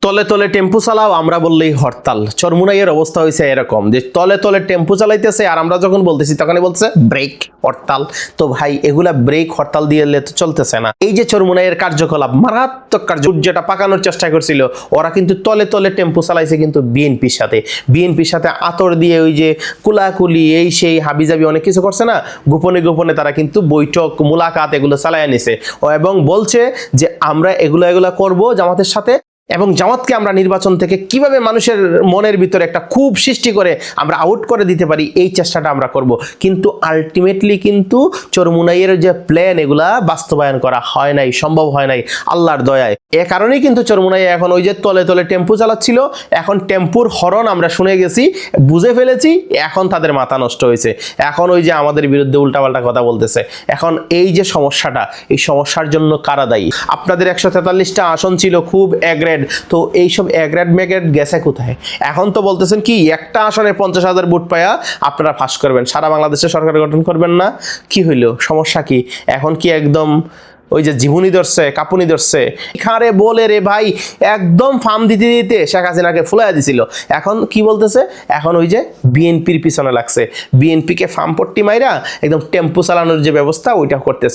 তলে তলে টেম্পু চালাও আমরা বললেই হরতাল। চরমুনাইয়ের অবস্থা হয়েছে এরকম যে তলে তলে টেম্পু চালাইতেছে, আর আমরা যখন বলতেছি তখনই বলছে ব্রেক হরতাল। তো ভাই এগুলা ব্রেক হরতাল দিয়ে তো চলতেছে না। এই যে চরমুনাইয়ের কার্যকলাপ মারাত্মক কার্য, যেটা পাকানোর চেষ্টা করছিল, ওরা কিন্তু তলে তলে টেম্পু চালাইছে কিন্তু বিএনপির সাথে আতর দিয়ে ওই যে কুলাকুলি এই সেই হাবিজাবি অনেক কিছু করছে না, গোপনে গোপনে তারা কিন্তু বৈঠক মুলাকাত এগুলো চালায় নিছে এবং বলছে যে আমরা এগুলা করব জামাতের সাথে, এবং জামাতকে আমরা নির্বাচন থেকে কিভাবে মানুষের মনের ভিতরে একটা ক্ষোভ সৃষ্টি করে আমরা আউট করে দিতে পারি এই চেষ্টাটা আমরা করব। কিন্তু আলটিমেটলি কিন্তু চরমুনাইয়ের যে প্ল্যান এগুলা বাস্তবায়ন করা হয় নাই, সম্ভব হয় নাই আল্লাহর দয়ায়। এ কারণেই কিন্তু চরমুনাই এখন ওই যে তলে তলে টেম্পু চালাচ্ছিল, এখন টেম্পুর হরন আমরা শুনে গেছি, বুঝে ফেলেছি, এখন তাদের মাথা নষ্ট হয়েছে। এখন ওই যে আমাদের বিরুদ্ধে উল্টাপাল্টা কথা বলতেছে। এখন এই যে সমস্যাটা, এই সমস্যার জন্য কারা দায়ী? আপনাদের 143টা আসন ছিল খুব এগ্রেড, তো এইসব এগ্রেড মেগ্রেড গেছে কোথায়? এখন তো বলতেছেন কি একটা আসনে 50,000 ভোট পায়া আপনারা ফাঁস করবেন, সারা বাংলাদেশে সরকার গঠন করবেন না। কি হইল, সমস্যা কি? এখন কি একদম ওই যে জীবনী ধরছে, কাপুনি ধরছে? খারে বলে রে ভাই, একদম ফার্ম দিতে দিতে শেখ হাসিনাকে ফুলাইয়া দিছিল। এখন কি বলতেছে? এখন ওই যে বিএনপির পিছনে লাগছে, বিএনপিকে ফার্ম পট্টি মাইরা একদম টেম্পু চালানোর যে ব্যবস্থা ওইটা করতেছে।